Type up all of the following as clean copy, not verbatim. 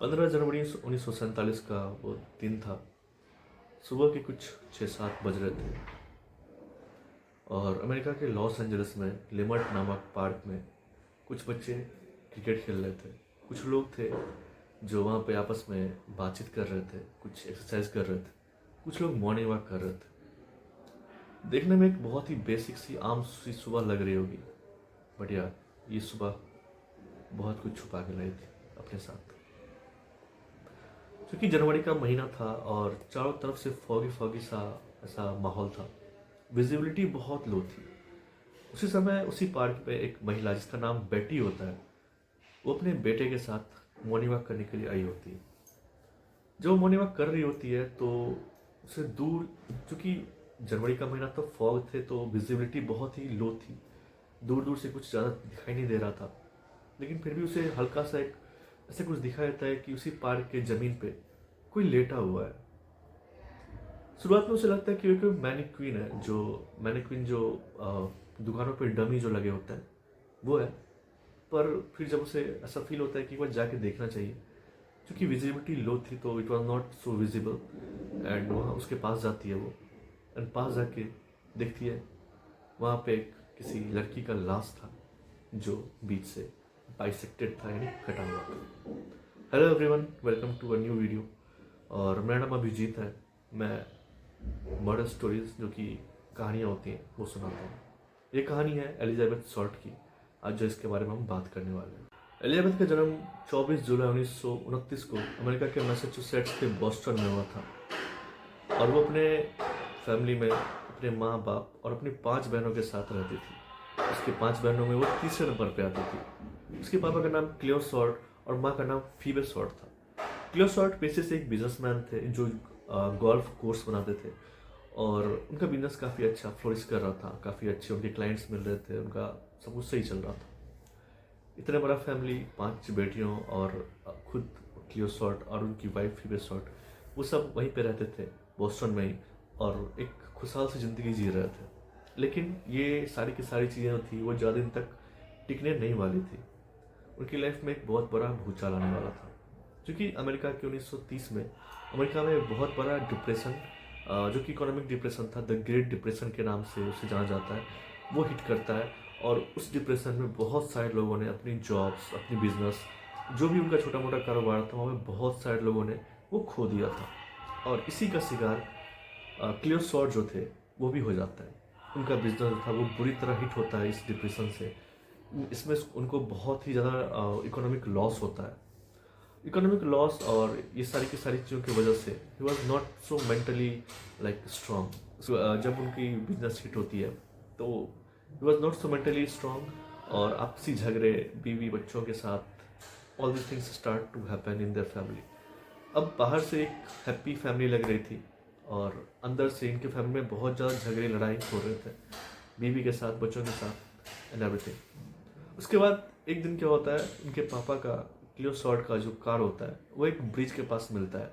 15 जनवरी 1947 का वो दिन था। सुबह के कुछ 6-7 बज रहे थे और अमेरिका के लॉस एंजल्स में लिमर्ट नामक पार्क में कुछ बच्चे क्रिकेट खेल रहे थे। कुछ लोग थे जो वहाँ पे आपस में बातचीत कर रहे थे, कुछ एक्सरसाइज कर रहे थे, कुछ लोग मॉर्निंग वॉक कर रहे थे। देखने में एक बहुत ही बेसिक सी आम सी सुबह लग रही होगी, बट यार ये सुबह बहुत कुछ छुपा के लाई थी अपने साथ। क्योंकि जनवरी का महीना था और चारों तरफ से फॉगी फॉगी सा ऐसा माहौल था। विजिबिलिटी बहुत लो थी। उसी समय उसी पार्क पे एक महिला जिसका नाम बेटी होता है, वो अपने बेटे के साथ मॉर्निंग वॉक करने के लिए आई होती है। जब वो मॉर्निंग वॉक कर रही होती है तो उसे दूर, चूँकि जनवरी का महीना तो फॉग थे तो विजिबिलिटी बहुत ही लो थी, दूर दूर से कुछ ज़्यादा दिखाई नहीं दे रहा था। लेकिन फिर भी उसे हल्का सा एक ऐसे कुछ दिखाई देता है कि उसी पार्क के ज़मीन पे कोई लेटा हुआ है। शुरुआत में उसे लगता है कि वो कोई मैनिक्विन है, जो मैनिक्विन जो दुकानों पे डमी जो लगे होते हैं वो है। पर फिर जब उसे ऐसा फील होता है कि वह जाके देखना चाहिए, क्योंकि विजिबिलिटी लो थी तो it was not so visible. And वहाँ उसके पास जाती है वो, एंड पास जाके देखती है वहाँ पे किसी लड़की का लाश था जो बीच से बाइसेक्टेड था, यानी कटा हुआ था। Hello everyone, welcome to a new video. और मेरा नाम अभिजीत है। मैं मर्डर स्टोरीज जो कि कहानियाँ होती हैं वो सुनाता हूँ। ये कहानी है एलिजाबेथ शॉर्ट की, आज जो इसके बारे में हम बात करने वाले हैं। एलिजाबेथ का जन्म 24 जुलाई 1929 को अमेरिका के मैसाचुसेट्स के बॉस्टन में हुआ था और वो अपने फैमिली में अपने माँ बाप और अपनी 5 बहनों के साथ रहती थी। उसकी 5 बहनों में वो तीसरे नंबर पे आती थी। उसके पापा का नाम क्लियो शॉर्ट और माँ का नाम फीबे शॉर्ट था। क्लियो शॉर्ट पेशे से एक बिजनेसमैन थे जो गोल्फ कोर्स बनाते थे और उनका बिजनेस काफ़ी अच्छा फ्लोरिश कर रहा था। काफ़ी अच्छे उनके क्लाइंट्स मिल रहे थे, उनका सब कुछ सही चल रहा था। इतना बड़ा फैमिली, 5 बेटियों और खुद क्लियो शॉर्ट और उनकी वाइफ फीबे शॉर्ट, वो सब वहीं पे रहते थे बोस्टन में ही और एक खुशहाल सी ज़िंदगी जी रहे थे। लेकिन ये सारी की सारी चीज़ें थी वो ज़्यादा दिन तक टिकने नहीं वाली थी। उनकी लाइफ में एक बहुत बड़ा भूचाल आने वाला था, क्योंकि अमेरिका के 1930 में अमेरिका में एक बहुत बड़ा डिप्रेशन, जो कि इकोनॉमिक डिप्रेशन था, द ग्रेट डिप्रेशन के नाम से उसे जाना जाता है, वो हिट करता है। और उस डिप्रेशन में बहुत सारे लोगों ने अपनी जॉब्स, अपनी बिजनेस, जो भी उनका छोटा मोटा कारोबार था, वहाँ में बहुत सारे लोगों ने वो खो दिया था। और इसी का शिकार क्लियो शॉर्ट जो थे वो भी हो जाता है। उनका बिजनेस था वो बुरी तरह हिट होता है इस डिप्रेशन से। इसमें उनको बहुत ही ज़्यादा इकोनॉमिक लॉस होता है। इकोनॉमिक लॉस और ये सारी की सारी चीज़ों की वजह से he was not so mentally like strong. जब उनकी बिजनेस हिट होती है तो he was not so mentally strong और आपसी झगड़े बीवी बच्चों के साथ, all this things start to happen in their family. अब बाहर से एक हैप्पी फैमिली लग रही थी और अंदर से इनके फैमिली में बहुत ज़्यादा झगड़े लड़ाई हो रहे थे, बीवी के साथ, बच्चों के साथ एंड एवरीथिंग। उसके बाद एक दिन क्या होता है, उनके पापा का, क्लियो शॉर्ट का जो कार होता है वो एक ब्रिज के पास मिलता है।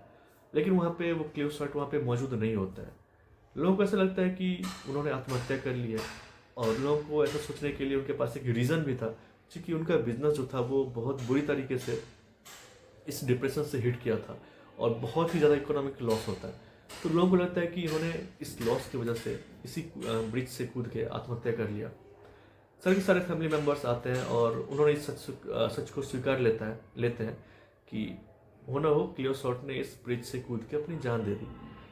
लेकिन वहाँ पे वो क्लियो शॉर्ट वहाँ पे मौजूद नहीं होता है। लोगों को ऐसा लगता है कि उन्होंने आत्महत्या कर ली है और लोगों को ऐसा सोचने के लिए उनके पास एक रीज़न भी था, क्योंकि उनका बिजनेस जो था वो बहुत बुरी तरीके से इस डिप्रेशन से हिट किया था और बहुत ही ज़्यादा इकोनॉमिक लॉस होता है। तो लोगों को लगता है कि इन्होंने इस लॉस की वजह से इसी ब्रिज से कूद के आत्महत्या कर लिया। सारे के सारे फैमिली मेम्बर्स आते हैं और उन्होंने इस सच को स्वीकार लेते हैं कि होना हो क्लियो शॉर्ट ने इस ब्रिज से कूद के अपनी जान दे दी।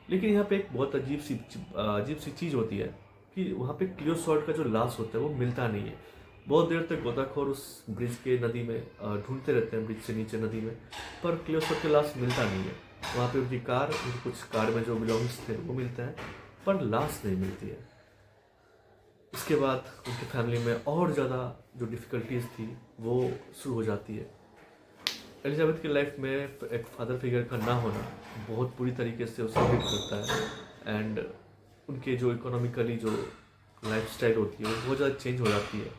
लेकिन यहाँ पे एक बहुत अजीब सी चीज़ होती है कि वहाँ पे क्लियो शॉर्ट का जो लाश होता है वो मिलता नहीं है। बहुत देर तक गोताखोर उस ब्रिज के नदी में ढूंढते रहते हैं, ब्रिज से नीचे नदी में, पर क्लियो शॉर्ट का लाश मिलता नहीं है। वहाँ पे उनकी कार, उनकी कुछ कार में जो बिलोंग्स थे वो मिलता है, पर लाश नहीं मिलती है। इसके बाद उनकी फैमिली में और ज़्यादा जो डिफ़िकल्टीज थी वो शुरू हो जाती है। एलिजाबेथ की लाइफ में एक फादर फिगर का ना होना बहुत बुरी तरीके से उसे हिट करता है एंड उनके जो इकोनॉमिकली जो लाइफस्टाइल होती है वो बहुत ज़्यादा चेंज हो जाती है।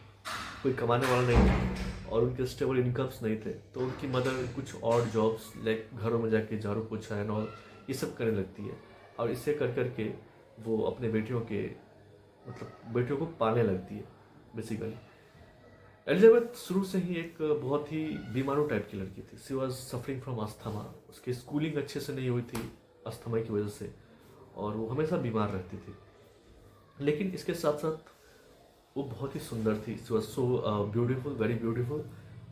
कोई कमाने वाला नहीं था और उनके स्टेबल इनकम्स नहीं थे, तो उनकी मदर कुछ और जॉब्स लाइक घरों में जाके झाड़ू पोछा एंड ऑल ये सब करने लगती है और इससे कर करके वो अपने बेटियों को पालने लगती है बेसिकली। एलिजाबेथ शुरू से ही एक बहुत ही बीमारू टाइप की लड़की थी। She was suffering from asthma. उसकी स्कूलिंग अच्छे से नहीं हुई थी अस्थमा की वजह से, और वो हमेशा बीमार रहती थी। लेकिन इसके साथ साथ वो बहुत ही सुंदर थी। She was so beautiful, very beautiful.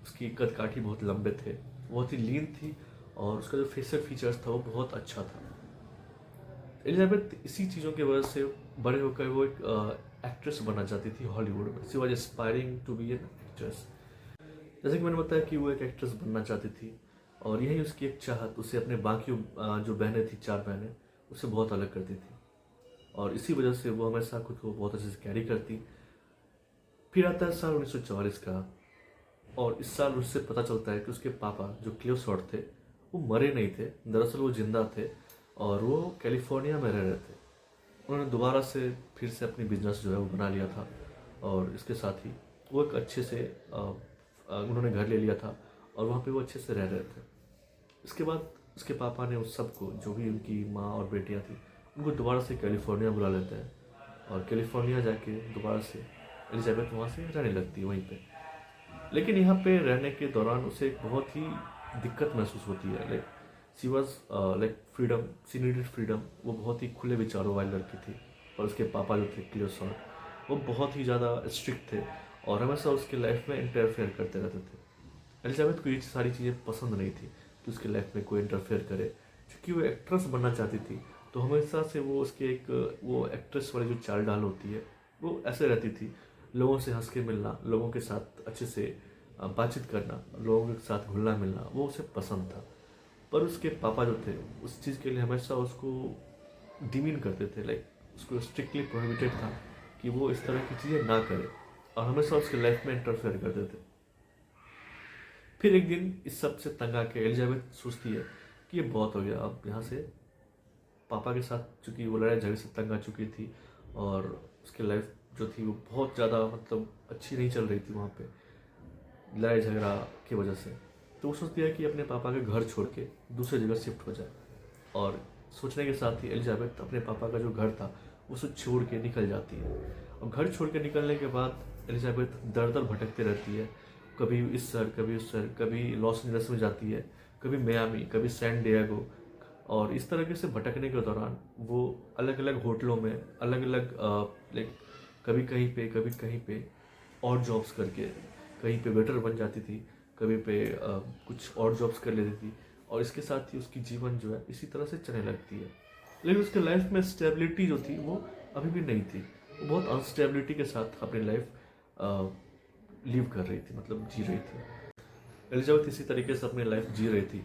उसकी कद काठी बहुत लंबे थे, बहुत ही लीन थी, और उसका जो फेशियल फीचर्स था वो बहुत अच्छा था। एलिजाबेथ इसी चीज़ों की वजह से बड़े होकर वो एक एक्ट्रेस बनना चाहती थी हॉलीवुड में। She was aspiring to be an actress. जैसे कि मैंने बताया कि वो एक एक्ट्रेस बनना चाहती थी, और यही उसकी एक चाहत उसे अपने बाकी जो बहनें थी, 4 बहनें, उससे बहुत अलग करती थी, और इसी वजह से वो हमेशा खुद को बहुत अच्छे से कैरी करती। फिर आता है साल 1944 का, और इस साल उससे पता चलता है कि उसके पापा जो क्लियो शॉट थे वो मरे नहीं थे, दरअसल वो जिंदा थे, और वो कैलिफोर्निया में रह रहे थे। उन्होंने दोबारा से फिर से अपनी बिजनेस जो है वो बना लिया था, और इसके साथ ही वो एक अच्छे से उन्होंने घर ले लिया था, और वहाँ पे वो अच्छे से रह रहे थे। इसके बाद उसके पापा ने उस सबको, जो भी उनकी माँ और बेटियाँ थी, उनको दोबारा से कैलिफोर्निया बुला लेते हैं, और कैलिफोर्निया जाके दोबारा से एलिजाबेथ वहाँ से रहने लगती है वहीं पे। लेकिन यहाँ पे रहने के दौरान उसे एक बहुत ही दिक्कत महसूस होती है। Like she was like freedom, she needed freedom. वो बहुत ही खुले विचारों वाली लड़की थी, और उसके पापा जो थे क्लियो शॉट, वो बहुत ही ज़्यादा स्ट्रिक्ट थे, और हमेशा उसके लाइफ में इंटरफेयर करते रहते थे। एलिजाबेथ को ये सारी चीज़ें पसंद नहीं थी कि उसके लाइफ में कोई इंटरफेयर करे। क्योंकि वो एक्ट्रेस बनना चाहती थी, तो हमेशा से वो उसके एक वो एक्ट्रेस वाली जो चाल ढाल होती है वो ऐसे रहती थी। लोगों से हंस के मिलना, लोगों के साथ अच्छे से बातचीत करना, लोगों के साथ घुलना मिलना, वो उसे पसंद था। पर उसके पापा जो थे उस चीज़ के लिए हमेशा उसको डिमीन करते थे। लाइक उसको स्ट्रिक्टली प्रोहिबिटेड था कि वो इस तरह की चीज़ें ना करे, और हमेशा उसके लाइफ में इंटरफेयर करते थे। फिर एक दिन इस सब से तंग आके एलिजाबेथ सोचती है कि ये बहुत हो गया, अब यहाँ से पापा के साथ चूंकि वो लड़ाई झगड़े से तंग आ चुकी थी, और उसकी लाइफ जो थी वो बहुत ज़्यादा मतलब अच्छी नहीं चल रही थी वहाँ पे लड़ाई झगड़ा की वजह से। तो वो सोचती है कि अपने पापा के घर छोड़ के दूसरी जगह शिफ्ट हो जाए, और सोचने के साथ ही एलिजाबेथ अपने पापा का जो घर था उसे छोड़ के निकल जाती है। और घर छोड़ के निकलने के बाद एलिजाबेथ दर दर भटकती रहती है, कभी इस शहर कभी उस शहर, कभी लॉस एंजल्स में जाती है, कभी मियामी, कभी सैन डिएगो। और इस तरीके से भटकने के दौरान वो अलग अलग होटलों में अलग अलग लाइक कभी कहीं पे और जॉब्स करके कहीं पे वेटर बन जाती थी, कभी पे कुछ और जॉब्स कर लेती थी, और इसके साथ ही उसकी जीवन जो है इसी तरह से चलने लगती है। लेकिन उसके लाइफ में स्टेबिलिटी जो थी वो अभी भी नहीं थी। वो बहुत अनस्टेबिलिटी के साथ अपनी लाइफ लीव कर रही थी, मतलब जी रही थी। एलिजाबेथ इसी तरीके से अपनी लाइफ जी रही थी,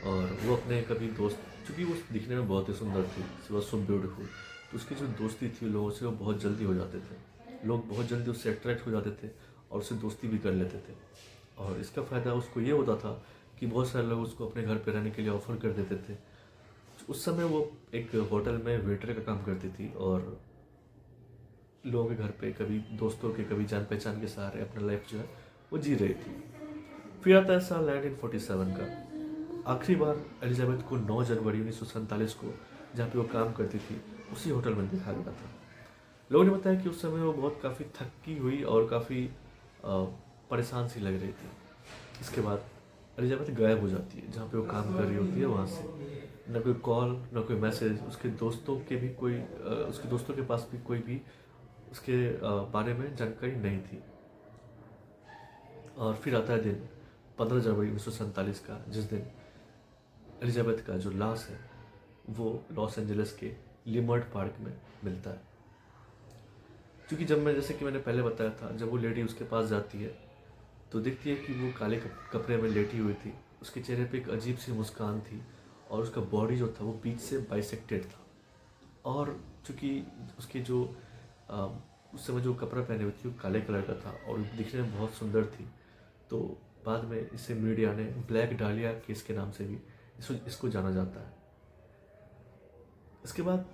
और वो अपने कभी दोस्त, चूँकि वो दिखने में बहुत ही सुंदर थी, शी वॉज सो ब्यूटीफुल, तो उसकी जो दोस्ती थी लोगों से वो बहुत जल्दी हो जाते थे। लोग बहुत जल्दी उससे अट्रैक्ट हो जाते थे, और उससे दोस्ती भी कर लेते थे। और इसका फ़ायदा उसको ये होता था कि बहुत सारे लोग उसको अपने घर पे रहने के लिए ऑफ़र कर देते थे। उस समय वो एक होटल में वेटर का काम करती थी, और लोगों के घर पे कभी दोस्तों के, कभी जान पहचान के सहारे अपना लाइफ जो है वो जी रही थी। फिर आता है साल 1947 का। आखिरी बार एलिजाबेथ को 9 जनवरी 1947 को, जहाँ पे वो काम करती थी, उसी होटल में देखा गया था। लोगों ने बताया कि उस समय वो बहुत काफ़ी थकी हुई और काफ़ी परेशान सी लग रही थी। इसके बाद एलिजाबेथ गायब हो जाती है, जहाँ पे वो काम कर रही होती है वहाँ से। न कोई कॉल, न कोई मैसेज, उसके दोस्तों के भी कोई उसके दोस्तों के पास भी कोई भी उसके बारे में जानकारी नहीं थी। और फिर आता है दिन 15 जनवरी 1947 का, जिस दिन एलिजाबेथ का जो लाश है वो लॉस एंजलिस के लिमर्ट पार्क में मिलता है। क्योंकि जब मैं, जैसे कि मैंने पहले बताया था, जब वो लेडी उसके पास जाती है तो देखती है कि वो काले कपड़े में लेटी हुई थी। उसके चेहरे पे एक अजीब सी मुस्कान थी, और उसका बॉडी जो था वो बीच से बाइसेक्टेड था। और चूँकि उसके जो अ, उस समय जो कपड़ा पहने हुई थी वो काले कलर का था, और दिखने में बहुत सुंदर थी। तो बाद में इसे मीडिया ने ब्लैक डालिया केस के नाम से भी इसको जाना जाता है। इसके बाद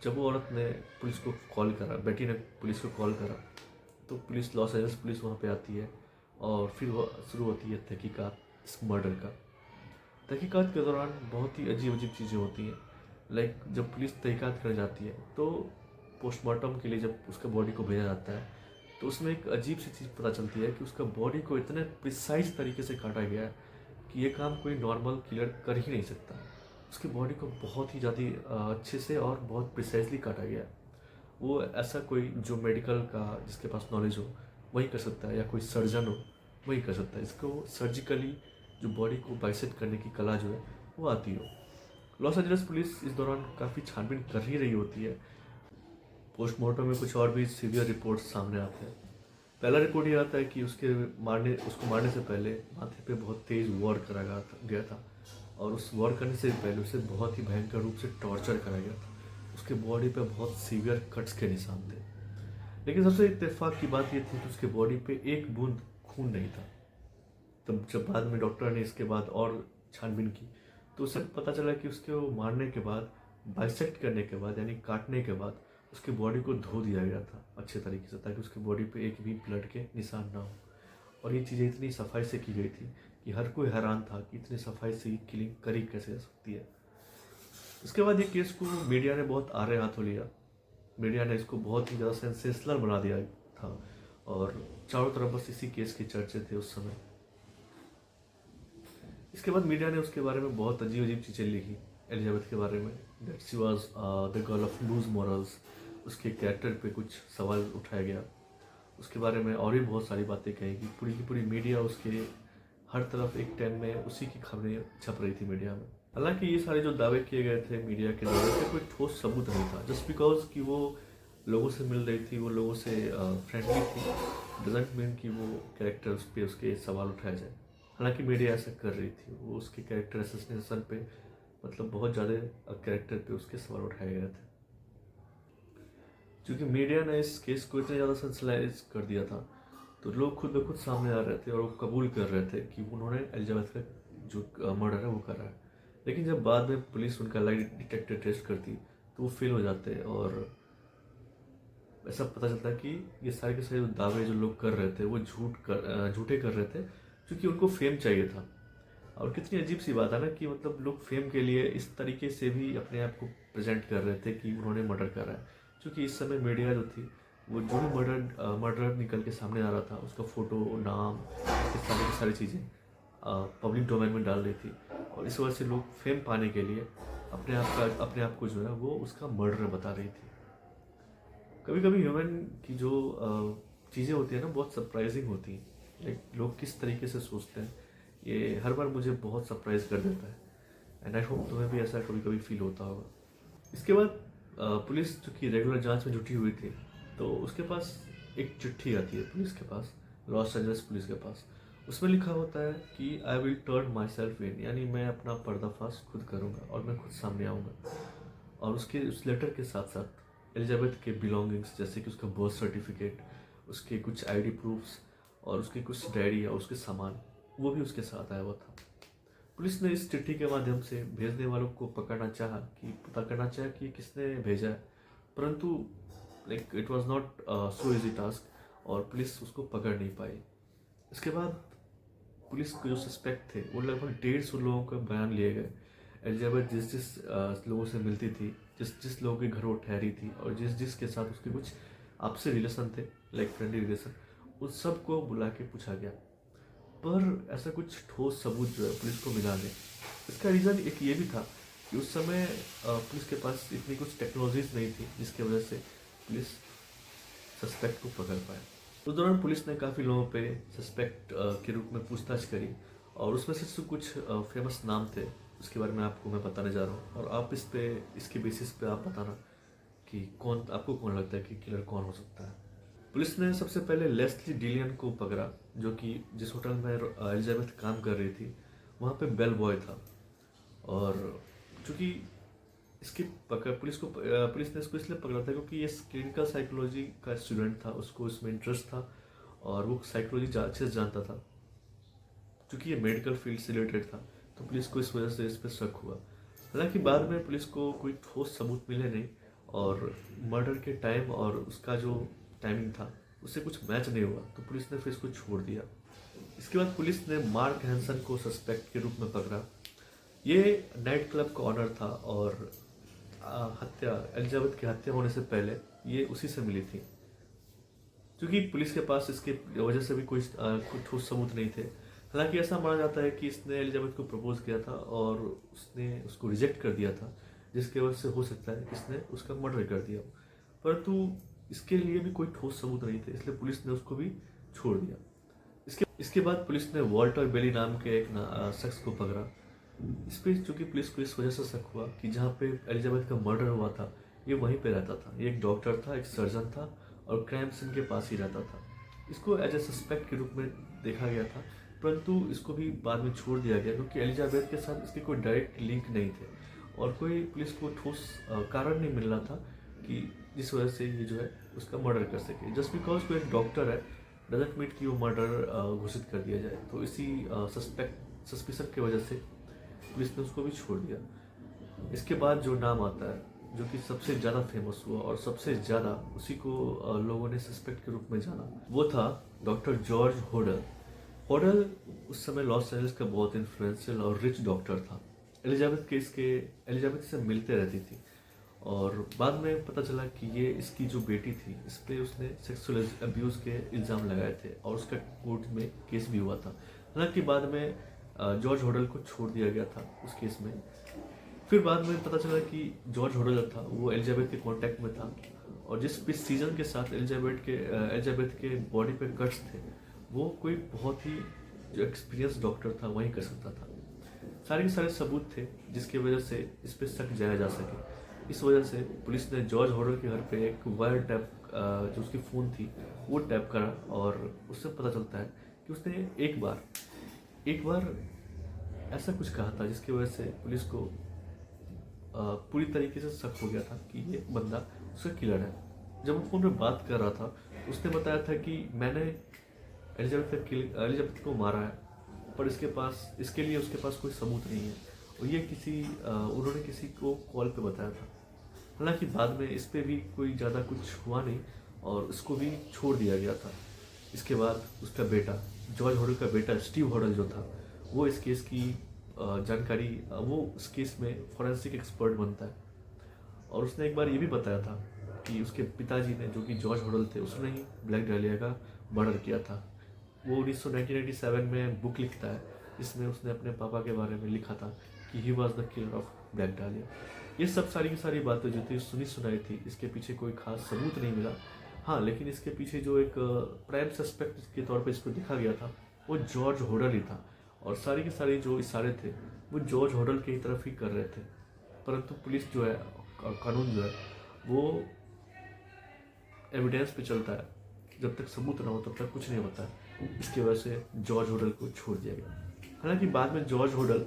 जब वो औरत ने पुलिस को कॉल करा, बेटी ने पुलिस को कॉल करा, तो पुलिस, लॉस एंजल्स पुलिस वहाँ पे आती है, और फिर वो शुरू होती है तहकीकात इस मर्डर का। तहकीकात के दौरान बहुत ही अजीब अजीब चीज़ें होती हैं। लाइक जब पुलिस तहकीकात कर जाती है तो पोस्टमार्टम के लिए जब उसका बॉडी को भेजा जाता है, तो उसमें एक अजीब सी चीज़ पता चलती है कि उसका बॉडी को इतने प्रिसाइज तरीके से काटा गया है कि ये काम कोई नॉर्मल किलर कर ही नहीं सकता। उसकी बॉडी को बहुत ही ज़्यादा अच्छे से और बहुत प्रिसाइजली काटा गया है। वो ऐसा कोई जो मेडिकल का जिसके पास नॉलेज हो वही कर सकता है, या कोई सर्जन हो वही कर सकता है। इसको सर्जिकली जो बॉडी को बाइसेक्ट करने की कला जो है वो आती हो। लॉस एंजल्स पुलिस इस दौरान काफ़ी छानबीन कर ही रही होती है। पोस्टमार्टम में कुछ और भी सीवियर रिपोर्ट सामने आते हैं। पहला रिपोर्ट ये आता है कि उसको मारने से पहले माथे पे बहुत तेज वार करा गया था, और उस वार करने से पहले उसे बहुत ही भयंकर रूप से टॉर्चर करा गया था। उसके बॉडी पे बहुत सीवियर कट्स के निशान थे। लेकिन सबसे इत्तेफाक की बात यह थी कि उसके बॉडी पे एक बूंद खून नहीं था। तब जब बाद में डॉक्टर ने इसके बाद और छानबीन की तो उसे पता चला कि उसके मारने के बाद, बाइसेक्ट करने के बाद यानी काटने के बाद उसके बॉडी को धो दिया गया था अच्छे तरीके से, ताकि उसके बॉडी पे एक भी ब्लड के निशान ना हो। और ये चीज़ें इतनी सफाई से की गई थी कि हर कोई हैरान था कि इतनी सफाई से ये किलिंग करी कैसे जा सकती है। इसके बाद ये केस को मीडिया ने बहुत आड़े हाथों लिया। मीडिया ने इसको बहुत ही ज़्यादा सेंसेशनल बना दिया था, और चारों तरफ बस इसी केस के चर्चे थे उस समय। इसके बाद मीडिया ने उसके बारे में बहुत अजीब अजीब चीज़ें लिखी एलिजाबेथ के बारे में, that she was the girl of loose morals. उसके कैरेक्टर पे कुछ सवाल उठाया गया, उसके बारे में और भी बहुत सारी बातें कही कि पूरी की पूरी मीडिया उसके हर तरफ एक टाइम में उसी की खबरें छप रही थी मीडिया में। हालांकि ये सारे जो दावे किए गए थे मीडिया के द्वारा, उसका कोई ठोस सबूत नहीं था। जस्ट बिकॉज कि वो लोगों से मिल रही थी, वो लोगों से फ्रेंडली थी, डजेंट मीन कि वो कैरेक्टर पे उसके सवाल उठाया जाए। हालांकि मीडिया ऐसा कर रही थी, वो उसके कैरेक्टर असोसिएशन पे मतलब बहुत ज़्यादा कैरेक्टर पे उसके सवाल उठाए गए थे। क्योंकि मीडिया ने इस केस को इतना ज़्यादा सेंसलाइज कर दिया था, तो लोग खुद ब खुद सामने आ रहे थे और वो कबूल कर रहे थे कि उन्होंने एलिजाबेथ का जो मर्डर है वो करा है। लेकिन जब बाद में पुलिस उनका लाई डिटेक्टर टेस्ट करती तो वो फेल हो जाते, और ऐसा पता चलता कि ये सारे के सारे दावे जो लोग कर रहे थे वो झूठे कर रहे थे, क्योंकि उनको फेम चाहिए था। और कितनी अजीब सी बात है ना कि मतलब लोग फेम के लिए इस तरीके से भी अपने आप को प्रेजेंट कर रहे थे कि उन्होंने मर्डर करा है। क्योंकि इस समय मीडिया जो थी वो जो भी मर्डर निकल के सामने आ रहा था उसका फ़ोटो, नाम, की सारी चीज़ें पब्लिक डोमेन में डाल रही थी, और इस वजह से लोग फेम पाने के लिए अपने आप को जो है वो उसका मर्डर बता रही थी। कभी कभी ह्यूमन की जो चीज़ें होती है ना बहुत सरप्राइजिंग होती हैं। लाइक लोग किस तरीके से सोचते हैं ये हर बार मुझे बहुत सरप्राइज कर देता है, एंड आई होप तुम्हें भी ऐसा कभी कभी फील होता होगा। इसके बाद पुलिस जो कि रेगुलर जांच में जुटी हुई थी, तो उसके पास एक चिट्ठी आती है पुलिस के पास, लॉस एंजल्स पुलिस के पास। उसमें लिखा होता है कि I will turn my self in, यानी मैं अपना पर्दाफाश खुद करूँगा और मैं खुद सामने आऊँगा। और उसके उस लेटर के साथ साथ एलिजाबेथ के बिलोंगिंग्स, जैसे कि उसका बर्थ सर्टिफिकेट, उसके कुछ आईडी प्रूफ्स और उसके कुछ डायरी और उसके सामान, वो भी उसके साथ आया हुआ था। पुलिस ने इस चिट्ठी के माध्यम से भेजने वालों को पता करना चाहा कि किसने भेजा है, परंतु like it was not so easy task, और पुलिस उसको पकड़ नहीं पाई। इसके बाद पुलिस के जो सस्पेक्ट थे वो लगभग 150 लोगों का बयान लिए गए। एलिजाबेथ जिस लोगों से मिलती थी, जिस लोगों के घर वो ठहरी थी, और जिसके साथ उसके कुछ आपसी रिलेशन थे, लाइक फ्रेंडली रिलेशन, उस सब को बुला के पूछा गया, पर ऐसा कुछ ठोस सबूत जो है पुलिस को मिला नहीं। इसका रीज़न एक ये भी था कि उस समय पुलिस के पास इतनी कुछ टेक्नोलॉजीज नहीं थी जिसकी वजह से पुलिस सस्पेक्ट को पकड़ पाए। उस दौरान पुलिस ने काफ़ी लोगों पे सस्पेक्ट के रूप में पूछताछ करी, और उसमें से कुछ फेमस नाम थे, उसके बारे में आपको मैं बताने जा रहा हूँ, और आप इसके बेसिस पे आप बताना कि आपको कौन लगता है कि किलर कौन हो सकता है। पुलिस ने सबसे पहले लेस्ली डिलियन को पकड़ा, जो कि जिस होटल में एलिजाबेथ काम कर रही थी वहाँ पे बेल बॉय था। और चूँकि पुलिस ने इसको इसलिए पकड़ा था क्योंकि ये क्लिनिकल साइकोलॉजी का स्टूडेंट था, उसको इसमें इंटरेस्ट था और वो साइकोलॉजी अच्छे से जानता था। चूँकि ये मेडिकल फील्ड से रिलेटेड था तो पुलिस को इस वजह से इस पर शक हुआ। हालांकि बाद में पुलिस को कोई ठोस सबूत मिले नहीं, और मर्डर के टाइम और उसका जो टाइमिंग था उससे कुछ मैच नहीं हुआ, तो पुलिस ने फिर इसको छोड़ दिया। इसके बाद पुलिस ने मार्क हैंसन को सस्पेक्ट के रूप में पकड़ा। ये नाइट क्लब का ऑनर था, और एलिजाबेथ की हत्या होने से पहले ये उसी से मिली थी। क्योंकि पुलिस के पास इसके वजह से भी कोई ठोस सबूत नहीं थे। हालांकि ऐसा माना जाता है कि इसने एलिजाबेथ को प्रपोज किया था और उसने उसको रिजेक्ट कर दिया था, जिसके वजह से हो सकता है इसने उसका मर्डर कर दिया। परंतु इसके लिए भी कोई ठोस सबूत नहीं थे, इसलिए पुलिस ने उसको भी छोड़ दिया। इसके बाद पुलिस ने वॉल्टर बेली नाम के एक शख्स को पकड़ा। इस पर चूंकि पुलिस को इस वजह से शक हुआ कि जहाँ पे एलिजाबेथ का मर्डर हुआ था ये वहीं पे रहता था। ये एक डॉक्टर था, एक सर्जन था और क्राइम सीन के पास ही रहता था। इसको एज ए सस्पेक्ट के रूप में देखा गया था, परंतु इसको भी बाद में छोड़ दिया गया क्योंकि एलिजाबेथ के साथ इसके कोई डायरेक्ट लिंक नहीं थे और कोई पुलिस को ठोस कारण नहीं मिल रहा था कि जिस वजह से ये जो है उसका मर्डर कर सके। जस्ट बिकॉज कोई एक डॉक्टर है डजेंट मीन कि वो मर्डर घोषित कर दिया जाए। तो इसी सस्पिशन की वजह से पुलिस ने उसको भी छोड़ दिया। इसके बाद जो नाम आता है जो कि सबसे ज़्यादा फेमस हुआ और सबसे ज़्यादा उसी को लोगों ने सस्पेक्ट के रूप में जाना, वो था डॉक्टर जॉर्ज होडल। होडल उस समय लॉस एंजल्स का बहुत इन्फ्लुएंशियल और रिच डॉक्टर था। एलिजाबेथ से मिलते रहती थी और बाद में पता चला कि ये इसकी जो बेटी थी इस पर उसने सेक्सुअल अब्यूज़ के इल्ज़ाम लगाए थे और उसका कोर्ट में केस भी हुआ था। हालांकि बाद में जॉर्ज होडल को छोड़ दिया गया था उस केस में। फिर बाद में पता चला कि जॉर्ज होडल था वो एलिजाबेथ के कांटेक्ट में था और जिस भी सीजन के साथ एलिजाबेथ के बॉडी पे कट्स थे वो कोई बहुत ही जो एक्सपीरियंस डॉक्टर था वही कर सकता था। सारे के सारे सबूत थे जिसकी वजह से इस पर शक जाया जा सके। इस वजह से पुलिस ने जॉर्ज होडल के घर पे एक वायर टैप जो उसकी फ़ोन थी वो टैप करा और उससे पता चलता है कि उसने एक बार ऐसा कुछ कहा था जिसकी वजह से पुलिस को पूरी तरीके से शक हो गया था कि ये बंदा उसका किलर है। जब वो फ़ोन पे बात कर रहा था तो उसने बताया था कि मैंने एलिजाबेथ को मारा है, पर इसके लिए उसके पास कोई सबूत नहीं है और ये उन्होंने किसी को कॉल पे बताया था। हालांकि बाद में इस पे भी कोई ज़्यादा कुछ हुआ नहीं और उसको भी छोड़ दिया गया था। इसके बाद उसका बेटा जॉर्ज होडल का बेटा स्टीव होडल जो था वो इस केस की जानकारी वो उस केस में फॉरेंसिक एक्सपर्ट बनता है और उसने एक बार ये भी बताया था कि उसके पिताजी ने जो कि जॉर्ज होडल थे उसने ही ब्लैक डालिया का मर्डर किया था। वो 1997 में बुक लिखता है जिसमें उसने अपने पापा के बारे में लिखा था कि he was the killer of black डालिया। ये सब सारी की सारी बातें जो थी सुनी सुनाई थी, इसके पीछे कोई खास सबूत नहीं मिला। हाँ, लेकिन इसके पीछे जो एक प्राइम सस्पेक्ट के तौर पे इसको दिखा गया था वो जॉर्ज होडल ही था और सारी के सारी जो इशारे थे वो जॉर्ज होडल की तरफ ही कर रहे थे। परंतु पुलिस जो है और कानून जो है वो एविडेंस पे चलता है, जब तक सबूत ना हो तब तक कुछ नहीं होता है। इसकी वजह से जॉर्ज होडल को छोड़ दिया गया। हालांकि बाद में जॉर्ज होडल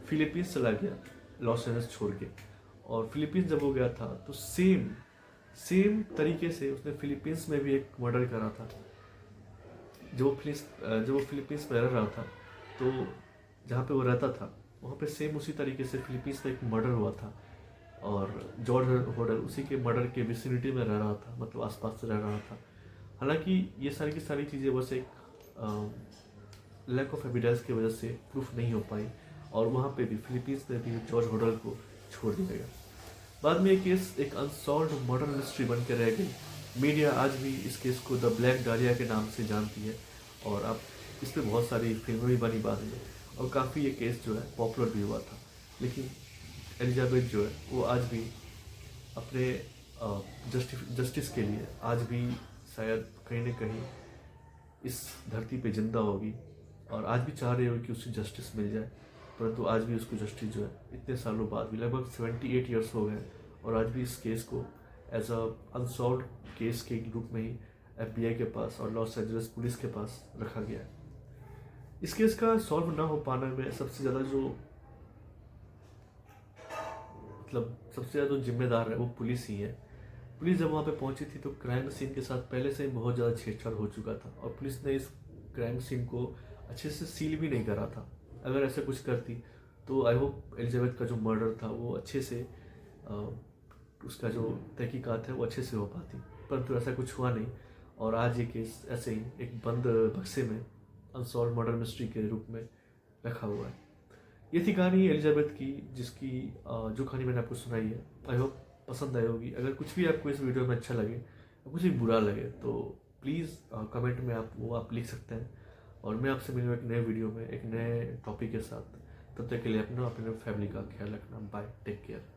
फिलीपींस चला गया लॉस एंजल्स छोड़ के और फिलीपींस जब हो गया था तो सेम तरीके से उसने फिलीपींस में भी एक मर्डर करा था। जब वो फिलीपींस में रह रहा था तो जहाँ पे वो रहता था वहाँ पे सेम उसी तरीके से फिलीपींस में एक मर्डर हुआ था और जॉर्ज होडल उसी के मर्डर के विसिनिटी में रह रहा था, मतलब आसपास से रह रहा था। हालांकि ये सारी की सारी चीज़ें बस एक लैक ऑफ एविडेंस की वजह से प्रूफ नहीं हो पाई और वहाँ पे भी फिलीपींस में भी जॉर्ज होडल को छोड़ दिया गया। बाद में ये केस एक अनसॉल्व्ड मर्डर मिस्ट्री बन के रह गई। मीडिया आज भी इस केस को द ब्लैक डालिया के नाम से जानती है और अब इस पर बहुत सारी फिल्में भी बनी बाद में और काफ़ी ये केस जो है पॉपुलर भी हुआ था। लेकिन एलिजाबेथ जो है वो आज भी अपने जस्टिस के लिए आज भी शायद कहीं ना कहीं इस धरती पे जिंदा होगी और आज भी चाह रही होगी कि उसकी जस्टिस मिल जाए। परंतु आज भी उसको जस्टिस जो है इतने सालों बाद भी लगभग 78 ईयर्स हो गए और आज भी इस केस को एज अ अनसॉल्व्ड केस के रूप में ही FBI के पास और लॉस एंजल्स पुलिस के पास रखा गया है। इस केस का सॉल्व ना हो पाने में सबसे ज़्यादा जो जिम्मेदार है वो पुलिस ही है। पुलिस जब वहाँ पे पहुंची थी तो क्राइम सीन के साथ पहले से ही बहुत ज़्यादा छेड़छाड़ हो चुका था और पुलिस ने इस क्राइम सीन को अच्छे से सील भी नहीं करा था। अगर ऐसा कुछ करती तो आई होप एलिजाबेथ का जो मर्डर था वो अच्छे से उसका जो तहकीकात है वो अच्छे से हो पाती, परंतु ऐसा कुछ हुआ नहीं और आज ये केस ऐसे ही एक बंद बक्से में अनसॉल्व मर्डर मिस्ट्री के रूप में रखा हुआ है। ये थी कहानी एलिजाबेथ की, जिसकी जो कहानी मैंने आपको सुनाई है। आई होप पसंद आई होगी। अगर कुछ भी आपको इस वीडियो में अच्छा लगे और कुछ भी बुरा लगे तो प्लीज़ कमेंट में आप लिख सकते हैं। और मैं आपसे मिलूँगा एक नए वीडियो में एक नए टॉपिक के साथ। तब तक के लिए अपना अपने फैमिली का ख्याल रखना। Bye, take care.